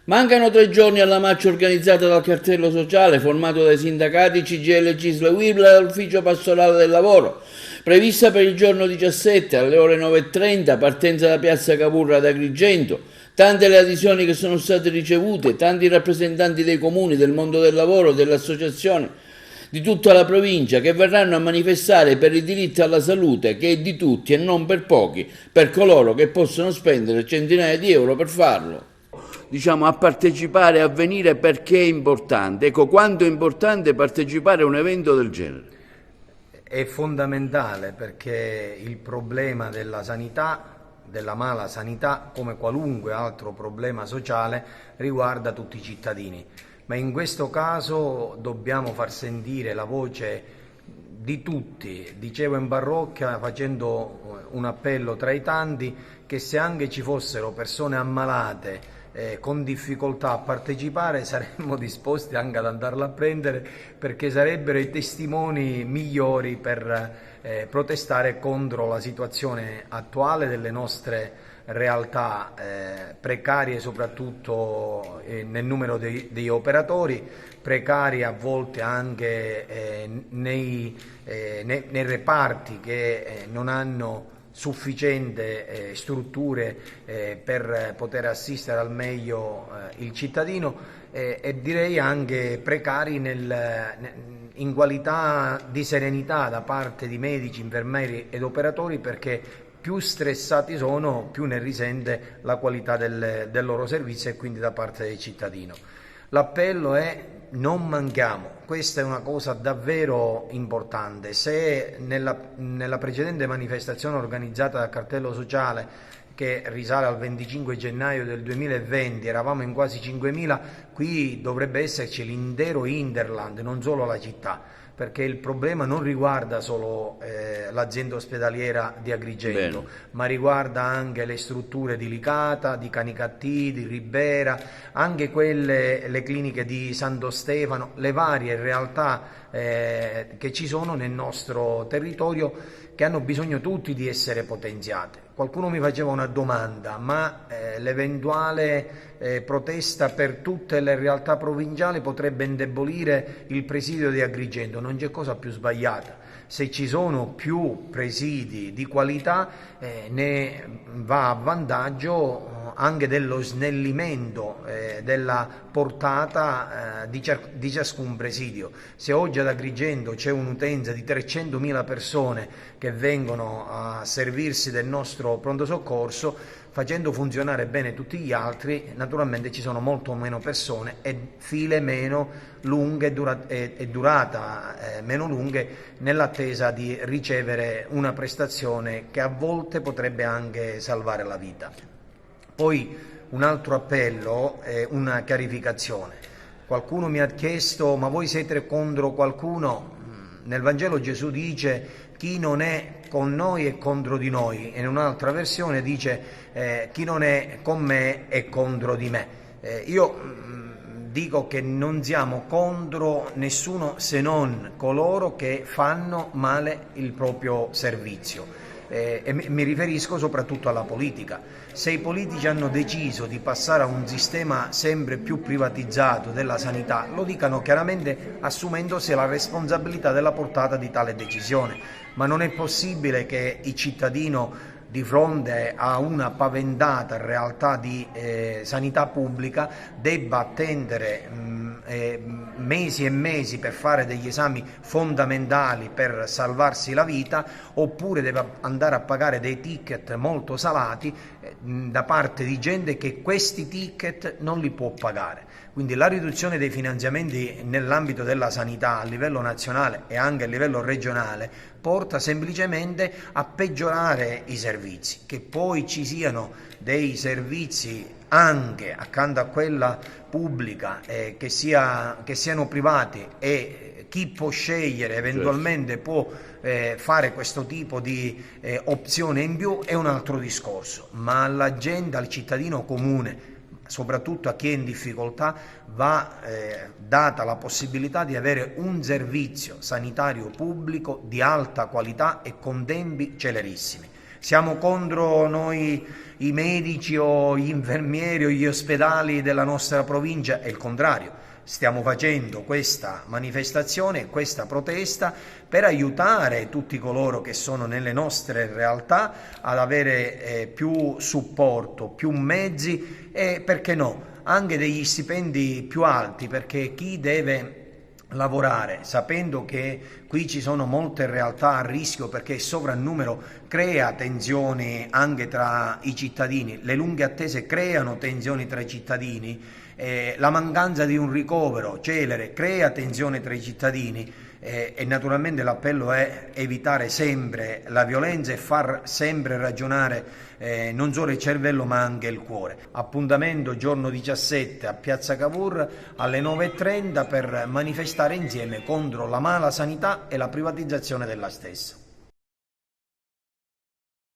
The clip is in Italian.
Mancano 3 giorni alla marcia organizzata dal cartello sociale formato dai sindacati CGIL, CISL, UIL e dall'Ufficio Pastorale del Lavoro. Prevista per il giorno 17 alle ore 9:30, partenza da Piazza Cavour ad Agrigento. Tante le adesioni che sono state ricevute, tanti rappresentanti dei comuni, del mondo del lavoro, delle associazioni di tutta la provincia che verranno a manifestare per i diritti alla salute, che è di tutti e non per pochi, per coloro che possono spendere centinaia di euro per farlo. Diciamo, a partecipare, a venire, perché è importante. Ecco, quanto è importante partecipare a un evento del genere. È fondamentale perché il problema della sanità, della mala sanità, come qualunque altro problema sociale, riguarda tutti i cittadini. Ma in questo caso dobbiamo far sentire la voce di tutti. Dicevo in parrocchia, facendo un appello tra i tanti, che se anche ci fossero persone ammalate con difficoltà a partecipare, saremmo disposti anche ad andarla a prendere, perché sarebbero i testimoni migliori per protestare contro la situazione attuale delle nostre realtà precarie, soprattutto nel numero degli operatori, precari a volte anche nei reparti che non hanno sufficiente strutture per poter assistere al meglio il cittadino, e direi anche precari in qualità di serenità da parte di medici, infermieri ed operatori, perché più stressati sono, più ne risente la qualità del loro servizio e quindi da parte del cittadino. L'appello è: non manchiamo, questa è una cosa davvero importante. Se nella precedente manifestazione organizzata dal cartello sociale, che risale al 25 gennaio del 2020, eravamo in quasi 5.000, qui dovrebbe esserci l'intero Interland, non solo la città, perché il problema non riguarda solo l'azienda ospedaliera di Agrigento. Bene. Ma riguarda anche le strutture di Licata, di Canicattì, di Ribera, anche le cliniche di Santo Stefano, le varie realtà che ci sono nel nostro territorio, che hanno bisogno tutti di essere potenziate. Qualcuno mi faceva una domanda: ma l'eventuale protesta per tutte le realtà provinciali potrebbe indebolire il presidio di Agrigento? Non c'è cosa più sbagliata. Se ci sono più presidi di qualità, ne va a vantaggio anche dello snellimento della portata di ciascun presidio. Se oggi ad Agrigento c'è un'utenza di 300.000 persone che vengono a servirsi del nostro pronto soccorso, facendo funzionare bene tutti gli altri, naturalmente ci sono molto meno persone e file meno lunghe e durata meno lunghe, nell'attesa di ricevere una prestazione che a volte potrebbe anche salvare la vita. Poi un altro appello, una chiarificazione. Qualcuno mi ha chiesto: ma voi siete contro qualcuno? Nel Vangelo Gesù dice: chi non è con noi è contro di noi, e in un'altra versione dice chi non è con me è contro di me. Io dico che non siamo contro nessuno, se non coloro che fanno male il proprio servizio. E mi riferisco soprattutto alla politica. Se i politici hanno deciso di passare a un sistema sempre più privatizzato della sanità, lo dicano chiaramente, assumendosi la responsabilità della portata di tale decisione. Ma non è possibile che il cittadino, di fronte a una paventata realtà di sanità pubblica, debba attendere mesi e mesi per fare degli esami fondamentali per salvarsi la vita, oppure deve andare a pagare dei ticket molto salati da parte di gente che questi ticket non li può pagare. Quindi la riduzione dei finanziamenti nell'ambito della sanità a livello nazionale e anche a livello regionale porta semplicemente a peggiorare i servizi. Che poi ci siano dei servizi anche accanto a quella pubblica che siano privati, e chi può scegliere eventualmente può fare questo tipo di opzione in più, è un altro discorso. Ma alla gente, al cittadino comune, soprattutto a chi è in difficoltà, va data la possibilità di avere un servizio sanitario pubblico di alta qualità e con tempi celerissimi. Siamo contro noi i medici o gli infermieri o gli ospedali della nostra provincia? È il contrario. Stiamo facendo questa manifestazione, questa protesta per aiutare tutti coloro che sono nelle nostre realtà ad avere più supporto, più mezzi e, perché no, anche degli stipendi più alti, perché chi deve lavorare sapendo che qui ci sono molte realtà a rischio perché il sovrannumero crea tensioni anche tra i cittadini, le lunghe attese creano tensioni tra i cittadini, la mancanza di un ricovero celere crea tensione tra i cittadini e naturalmente l'appello è evitare sempre la violenza e far sempre ragionare non solo il cervello ma anche il cuore. Appuntamento giorno 17 a Piazza Cavour alle 9:30 per manifestare insieme contro la mala sanità e la privatizzazione della stessa.